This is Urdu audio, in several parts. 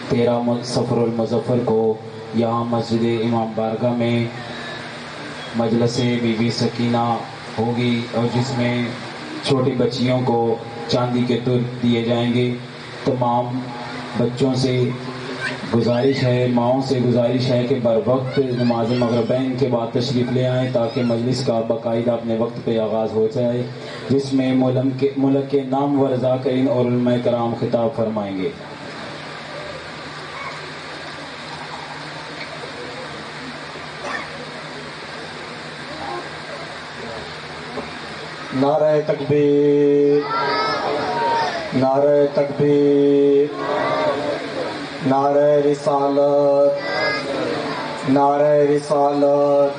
13 سفر المظفر کو یہاں مسجد امام بارگاہ میں مجلس بی بی سکینہ ہوگی، اور جس میں چھوٹی بچیوں کو چاندی کے ترک دیے جائیں گے۔ تمام بچوں سے گزارش ہے، ماؤں سے گزارش ہے کہ بر وقت نماز مغربین کے بعد تشریف لے آئیں تاکہ مجلس کا باقاعدہ اپنے وقت پہ آغاز ہو جائے، جس میں ملک کے نامور ذاکرین اور علماء کرام خطاب فرمائیں گے۔ نعرہ تکبیر، نعرہ تکبیر، نعرہ رسالت، نعرہ رسالت،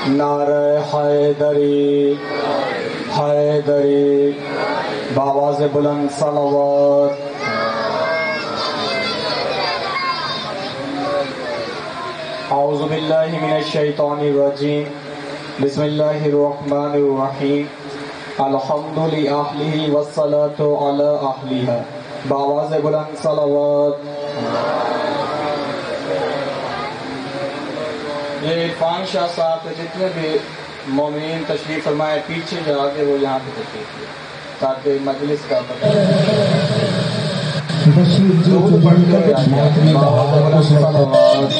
نعرہ حیدری، حیدری، بآواز بلند صلوات۔ اعوذ باللہ من الشیطان الرجیم، بسم اللہ الرحمن الرحیم، الحمد للہ والصلاة علی اہلہا، بآواز بلند صلوات۔ یہ عرفان شاہ صاحب کے جتنے بھی مومنین تشریف فرمائے پیچھے جا کے وہ یہاں پہ تشریف لے تاکہ مجلس کا پتہ دودھ پڑھتے ہوئے آئیے، بآواز بلند صلوات۔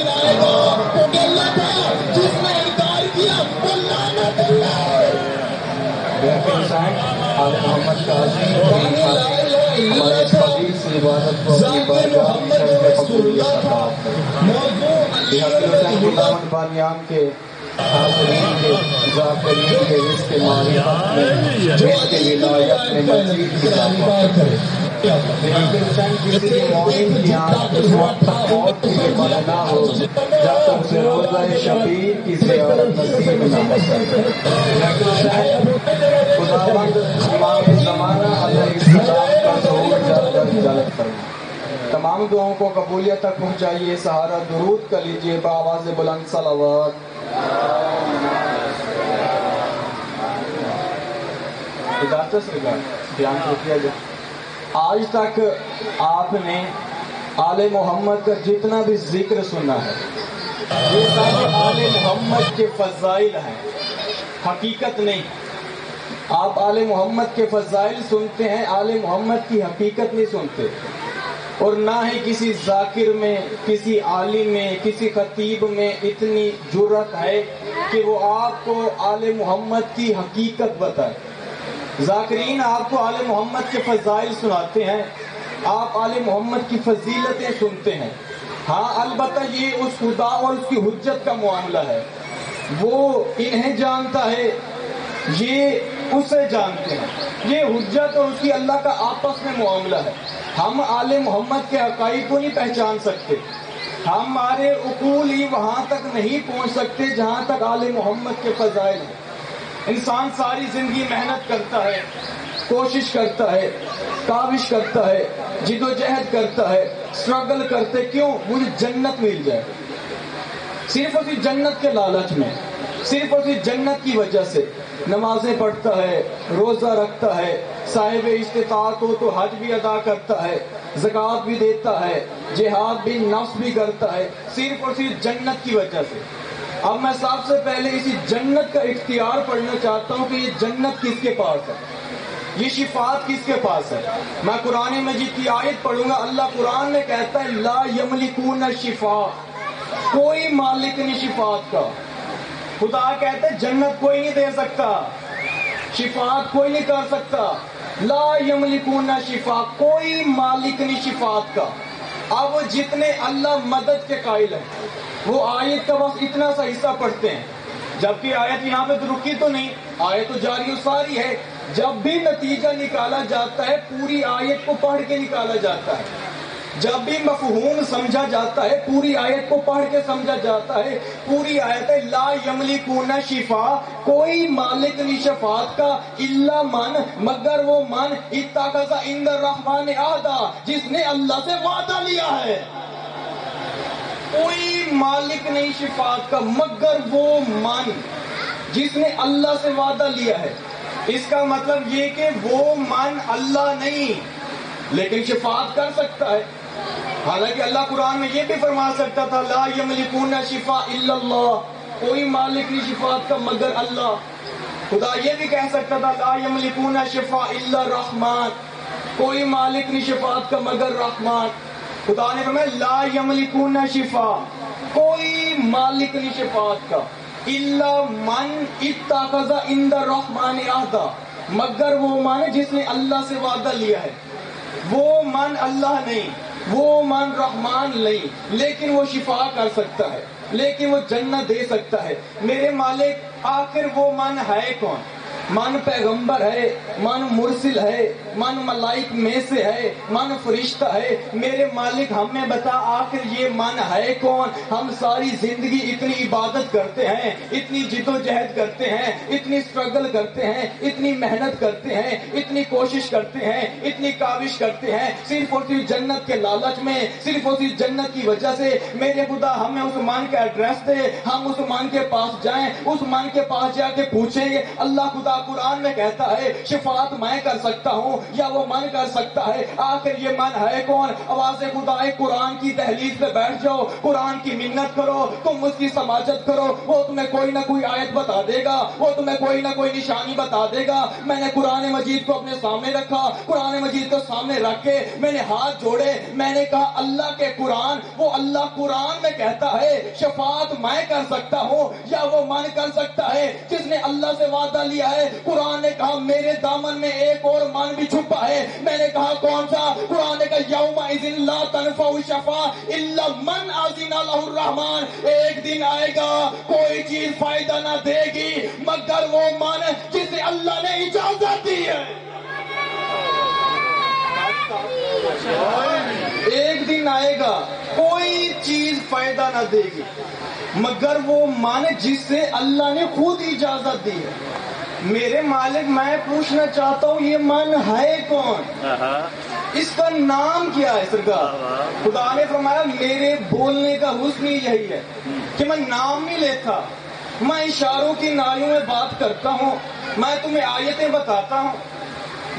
آل محمد کا ہمارے فضیل سے عبادت کو اپنی بارگاہ میں شرف قبولیت عطا فرمائے۔ بحق حسین غلام بانیان کے حاضرین کے ذاکرین کے رزق معرفت میں، رزق ولایت میں مزید اضافہ کرے۔ بحق حسین کسی بھی مومن کی آنکھ اس وقت تک موت کی بند نہ ہو جب تک اسے روضہ شبیر کی زیارت نصیب نہ ہو۔ بحق حسین خداوند امام زمانہ علیہ السلام کا ظہور جلد جلد فرما۔ تمام دعاؤں کو قبولیت تک پہنچائیے، سہارا درود کر لیجیے، بآواز بلند صلوات۔ اجازت سے بیان کیا جائے۔ آج تک آپ نے آل محمد کا جتنا بھی ذکر سنا ہے یہ سب آل محمد کے فضائل ہیں، حقیقت نہیں۔ آپ آل محمد کے فضائل سنتے ہیں، آل محمد کی حقیقت نہیں سنتے، اور نہ ہی کسی ذاکر میں، کسی عالم میں، کسی خطیب میں اتنی جرأت ہے کہ وہ آپ کو آل محمد کی حقیقت بتائے۔ ذاکرین آپ کو آل محمد کے فضائل سناتے ہیں، آپ آل محمد کی فضیلتیں سنتے ہیں، ہاں البتہ یہ اس خدا اور اس کی حجت کا معاملہ ہے، وہ انہیں جانتا ہے، یہ اسے جانتے ہیں، یہ حجت اور اس کی اللہ کا آپس میں معاملہ ہے۔ ہم آل محمد کے حقائق کو نہیں پہچان سکتے، ہمارے عقول ہی وہاں تک نہیں پہنچ سکتے جہاں تک آل محمد کے فضائل ہیں۔ انسان ساری زندگی محنت کرتا ہے، کوشش کرتا ہے، کاوش کرتا ہے، جد و جہد کرتا ہے، اسٹرگل کرتے، کیوں؟ مجھے جنت مل جائے، صرف اسی جنت کے لالچ میں، صرف اسی جنت کی وجہ سے نمازیں پڑھتا ہے، روزہ رکھتا ہے، صاحب استطاعت ہو تو حج بھی ادا کرتا ہے، زکوٰۃ بھی دیتا ہے، جہاد بھی، نفس بھی کرتا ہے، صرف اسی جنت کی وجہ سے۔ اب میں سب سے پہلے اسی جنت کا اختیار پڑھنا چاہتا ہوں کہ یہ جنت کس کے پاس ہے، یہ شفاعت کس کے پاس ہے۔ میں قرآن مجید کی آیت پڑھوں گا، اللہ قرآن میں کہتا ہے لا یملکون الشفاء، کوئی مالک نہیں شفاعت کا۔ خدا کہتے ہیں جنت کوئی نہیں دے سکتا، شفاعت کوئی نہیں کر سکتا، لا یملکون الشفاء، کوئی مالک نہیں شفاعت کا۔ اب جتنے اللہ مدد کے قائل ہیں وہ آیت کا بس اتنا سا حصہ پڑھتے ہیں، جبکہ آیت یہاں پہ تو رکی تو نہیں، آیت تو جاری و ساری ہے۔ جب بھی نتیجہ نکالا جاتا ہے پوری آیت کو پڑھ کے نکالا جاتا ہے، جب بھی مفہوم سمجھا جاتا ہے پوری آیت کو پڑھ کے سمجھا جاتا ہے۔ پوری آیت ہے لا یملکون شفاء، کوئی مالک نہیں شفاعت کا، الا من، مگر وہ من اتخذ عند الرحمن عہدا، جس نے اللہ سے وعدہ لیا ہے۔ کوئی مالک نہیں شفاعت کا مگر وہ من جس نے اللہ سے وعدہ لیا ہے۔ اس کا مطلب یہ کہ وہ من اللہ نہیں لیکن شفاعت کر سکتا ہے۔ حالانکہ اللہ قرآن میں یہ بھی فرما سکتا تھا لا یملکون شفاء الا اللہ، کوئی مالک نہیں شفاعت کا مگر اللہ. خدا یہ بھی کہہ سکتا تھا لا یملکون شفاء الا الرحمن، کوئی مالک نہیں شفاعت کا مگر رحمان. خدا نے فرمایا لا یملکون شفاء، کوئی مالک نہیں شفاعت کا، الا من اتخذ عند الرحمن عہدا، مگر وہ من جس نے اللہ سے وعدہ لیا ہے. وہ من اللہ نہیں، وہ من رحمان نہیں، لیکن وہ شفا کر سکتا ہے، لیکن وہ جنت دے سکتا ہے. میرے مالک آخر وہ من ہے کون؟ من پیغمبر ہے، من مرسل ہے، من ملائک میں سے ہے، من فرشتہ ہے. میرے مالک ہمیں بتا آخر یہ من ہے کون؟ ہم ساری زندگی اتنی عبادت کرتے ہیں، اتنی جد و جہد کرتے ہیں، اتنی سٹرگل کرتے ہیں، اتنی محنت کرتے ہیں، اتنی کوشش کرتے ہیں، اتنی کاوش کرتے ہیں، صرف اور صرف جنت کے لالچ میں، صرف اور صرف جنت کی وجہ سے. میرے خدا ہمیں اس من کا ایڈریس دے، ہم اس من کے پاس جائیں، اس من کے پاس جا کے پوچھیں گے. اللہ خدا قرآن میں کہتا ہے شفاعت میں کر سکتا ہوں یا وہ من کر سکتا ہے، آخر یہ من ہے کون؟ آواز خدا قرآن کی دہلیز پہ بیٹھ جاؤ، قرآن کی منت کرو، تم اس کی سماجت کرو، وہ تمہیں کوئی نہ کوئی آیت بتا دے گا، وہ تمہیں کوئی نہ کوئی نشانی بتا دے گا. میں نے قرآن مجید کو اپنے سامنے رکھا، قرآن مجید کو سامنے رکھ کے میں نے ہاتھ جوڑے، میں نے کہا اللہ کے قرآن، وہ اللہ قرآن میں کہتا ہے شفاعت میں کر سکتا ہوں یا وہ من کر سکتا ہے جس نے اللہ سے وعدہ لیا ہے. قرآن نے کہا میرے دامن میں ایک اور من بھی چھپا ہے. میں نے کہا کون سا؟ قرآن نے کہا یومئذ لا تنفع الشفاعۃ الا من اذن له الرحمن، ایک دن آئے گا کوئی چیز فائدہ نہ دے گی مگر وہ من جسے اللہ نے اجازت دی ہے. ایک دن آئے گا کوئی چیز فائدہ نہ دے گی مگر وہ من جس سے اللہ نے خود اجازت دی ہے. میرے مالک میں پوچھنا چاہتا ہوں یہ من ہے کون؟ اس کا نام کیا ہے؟ سرکار خدا نے فرمایا میرے بولنے کا حسن ہی یہی ہے کہ میں نام نہیں لیتا، میں اشاروں کی نالیوں میں بات کرتا ہوں، میں تمہیں آیتیں بتاتا ہوں،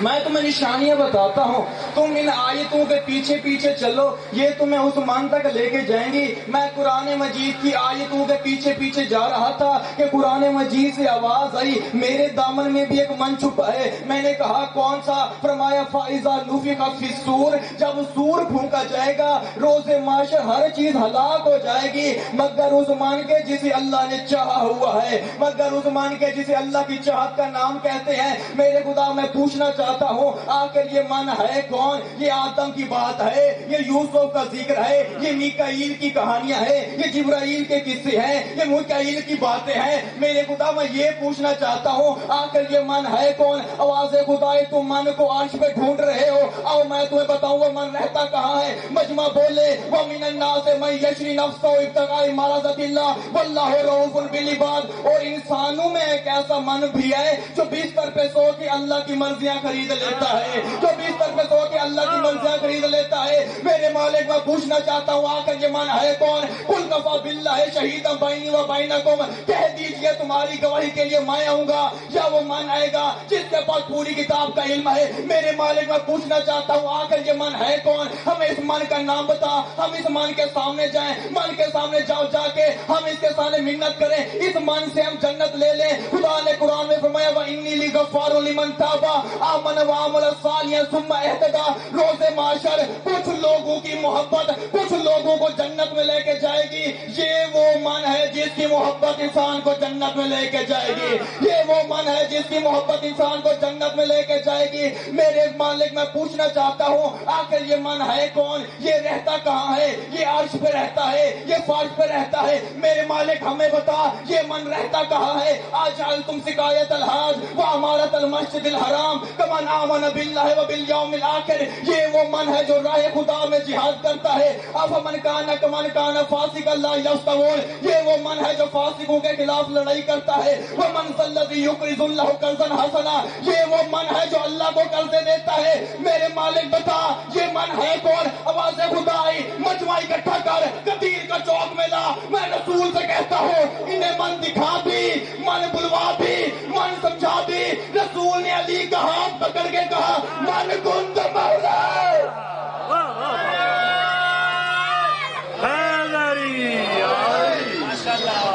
میں تمہیں نشانیاں بتاتا ہوں، تم ان آیتوں کے پیچھے پیچھے چلو، یہ تمہیں اس مان تک لے کے جائیں گی. میں قرآن مجید کی آیتوں کے پیچھے پیچھے جا رہا تھا کہ قرآن مجید سے آواز آئی میرے دامن میں بھی ایک من چھپا ہے. میں نے کہا کون سا؟ فرمایا فَإِذَا نُفِخَ فِي الصُّورِ، جب سور پھونکا جائے گا روز معاشر ہر چیز ہلاک ہو جائے گی مگر اس من کے جسے اللہ نے چاہا ہوا ہے، مگر اس من کے جسے اللہ کی چاہت کا نام کہتے ہیں. میرے خدا میں پوچھنا چاہتا ہوں آخر یہ من ہے کون؟ یہ آدم کی بات ہے، یہ یوسف کا ذکر ہے، یہ میکائیل کی کہانیاں ہیں، یہ جبرائیل کے قصے ہیں، یہ میکائیل کی باتیں ہیں. میرے خدا میں یہ پوچھنا چاہتا ہوں آخر یہ من ہے کون؟ آواز خدا تم من کو عرش پہ ڈھونڈ رہے ہو، آؤ میں تمہیں بتاؤں وہ من رہتا کہاں ہے. مجمع بولے وَمِنَ النَّاسِ مَن يَشْرِي نَفْسَهُ ابْتِغَاءَ مَرْضَاتِ اللَّهِ وَاللَّهُ رَءُوفٌ بِالْعِبَادِ. اور انسانوں میں ایک ایسا من بھی ہے جو بستر پہ سو کے اللہ کی مرضیاں خرید لیتا ہے، جو بستر پہ سو کے اللہ کی مرضیاں خرید لیتا ہے. میرے مالک میں پوچھنا چاہتا ہوں آخر یہ من ہے کون؟ قُلْ كَفَىٰ بِاللَّهِ شَهِيدًا بَيْنِي وَبَيْنَكُمْ، کہہ دیجئے تمہاری گواہی کے لیے میں آؤں گا یا وہ من آئے گا جس کے پاس پوری کتاب کا علم ہے. میرے مالک میں پوچھنا چاہتا ہوں آخر یہ من ہے کون؟ ہمیں اس من کا نام بتا، ہم اس من کے سامنے جائیں، من کے سامنے جا کے ہم اس کے سامنے منت کریں، اس من سے ہم جنت لے لیں. خدا نے قرآن میں فرمایا وَإِنِّي لِغَفَّارٌ لِمَن تَابَ آمَنَ وَعَمِلَ صَالِحًا ثُمَّ اهْتَدَىٰ. روز معاشر کچھ لوگوں کی محبت کچھ لوگوں کو جنت میں لے کے جائے گی. یہ وہ من ہے جس کی محبت انسان کو جنت میں لے کے جائے گی، یہ وہ من ہے جس کی محبت انسان کو جنت میں لے کے جائے گی. میرے مالک میں پوچھنا چاہتا ہوں آخر یہ من ہے کون؟ یہ رہتا کہاں ہے؟ یہ عرش پہ رہتا ہے، یہ فرش پہ رہتا ہے. میرے مالک ہمیں بتا یہ من رہتا کہاں ہے؟ اجعلتم سقایۃ الحاج وعمارۃ المسجد الحرام کمن آمن باللہ وبالیوم الآخر. یہ وہ من ہے جو راہ خدا میں جہاد کرتا ہے. افمن کان کمن کان فاسقا لا یستوون. یہ وہ من ہے جو فاسقوں کے خلاف لڑائی کرتا ہے. ومن ذا الذی یقرض اللہ قرضا حسنا. یہ وہ من ہے جو اللہ کو قرضے دیتا ہے. میرے مالک بتا یہ من ہے کون؟ آواز خدا آئی مجمع اکٹھا کر کثیر کا چوک میں لا. میں رسول سے کہتا ہوں انہیں من دکھا بھی، من بلوا بھی، من سمجھا بھی. رسول نے علی کا ہاتھ پکڑ کے کہا من کن تو مولا.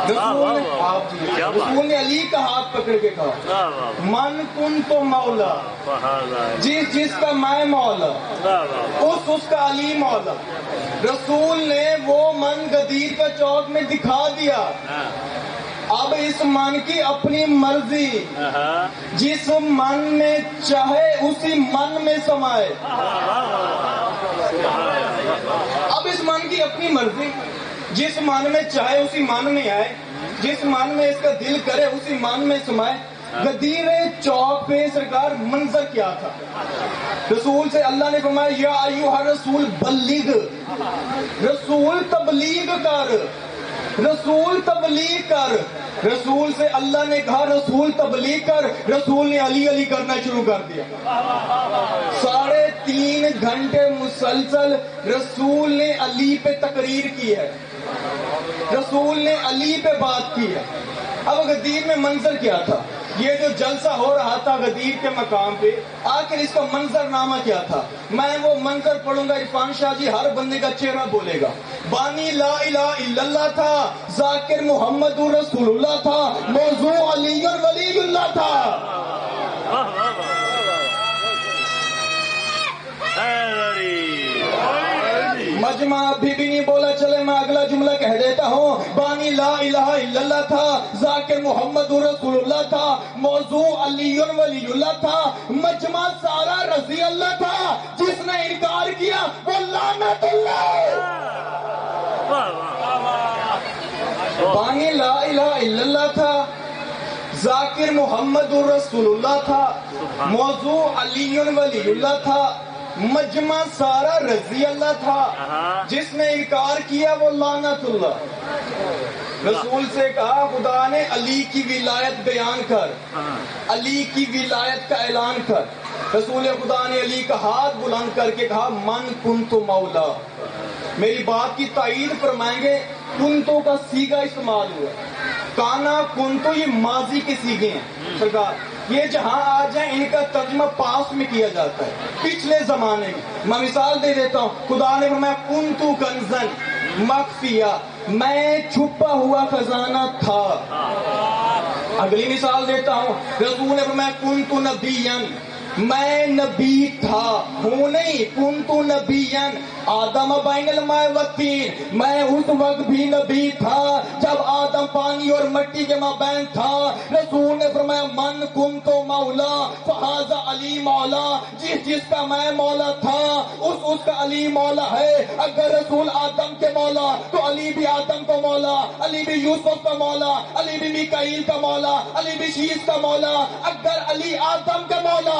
رسول نے علی کا ہاتھ پکڑ کے کہا من کن تو مولا، جس کا میں مولا اس کا علی مولا۔ رسول نے وہ من غدیر کا چوک میں دکھا دیا۔ اب اس من کی اپنی مرضی، جس من میں چاہے اسی من میں سمائے۔ اب اس من کی اپنی مرضی، جس من میں چاہے اسی من میں آئے، جس من میں اس کا دل کرے اسی من میں سمائے۔ غدیر چوک پہ سرکار منظر کیا تھا؟ رسول سے اللہ نے فرمایا یا ایھا الرسول بلغ، رسول تبلیغ کر، رسول تبلیغ کر۔ رسول سے اللہ نے کہا رسول تبلیغ کر، رسول نے علی علی کرنا شروع کر دیا۔ 3.5 گھنٹے مسلسل رسول نے علی پہ تقریر کی ہے، رسول نے علی پہ بات کی ہے۔ اب غدیر میں منظر کیا تھا؟ یہ جو جلسہ ہو رہا تھا غدیر کے مقام پہ، آخر اس کا منظر نامہ کیا تھا؟ میں وہ منظر پڑھوں گا، عرفان شاہ جی ہر بندے کا چہرہ بولے گا۔ بانی لا الہ الا اللہ تھا، ذاکر محمد رسول اللہ تھا، موضوع علی ولی اللہ تھا۔ مجمع ابھی بھی نہیں بولا، چلے میں اگلا جملہ کہہ دیتا ہوں۔ بانی لا الہ الا اللہ تھا، ذاکر محمد رسول اللہ تھا، موضوع علی ولی اللہ تھا، مجمع سارا رضی اللہ تھا، جس نے انکار کیا وہ لعنت اللہ۔ بانی لا الہ الا اللہ تھا، ذاکر محمد رسول اللہ تھا، موضوع علی ولی اللہ تھا، مجمع سارا رضی اللہ تھا، جس نے انکار کیا وہ لعنت اللہ۔ رسول سے کہا خدا نے علی کی ولایت بیان کر، علی کی ولایت کا اعلان کر۔ رسول خدا نے علی کا ہاتھ بلند کر کے کہا من کنت مولا۔ میری بات کی تائید فرمائیں گے، کنتو کا سیگا استعمال ہوا، کانا کنتو یہ ماضی کے سیگے ہیں سرکار۔ یہ جہاں آ جائیں ان کا ترجمہ پاس میں کیا جاتا ہے، پچھلے زمانے میں۔ میں مثال دے دیتا ہوں، خدا نے فرمایا کنتو کنزن مخفیہ، میں چھپا ہوا خزانہ تھا۔ اگلی مثال دیتا ہوں، رسول نے فرمایا کنتو نبیًا، میں نبی تھا، ہوں نہیں، کنتو نبیًا آدم بین الماء والطین، میں اس وقت بھی نبی تھا جب آدم پانی اور مٹی کے مابین تھا۔ رسول نے فرمایا من کنتو مولا فہذا علی مولا، جس کا میں مولا تھا اس کا علی مولا ہے۔ اگر رسول آدم کے مولا تو علی بھی آدم کا مولا، علی بھی یوسف کا مولا، علی بھی میکائیل کا مولا، علی بھی شیس کا مولا۔ اگر علی آدم کا مولا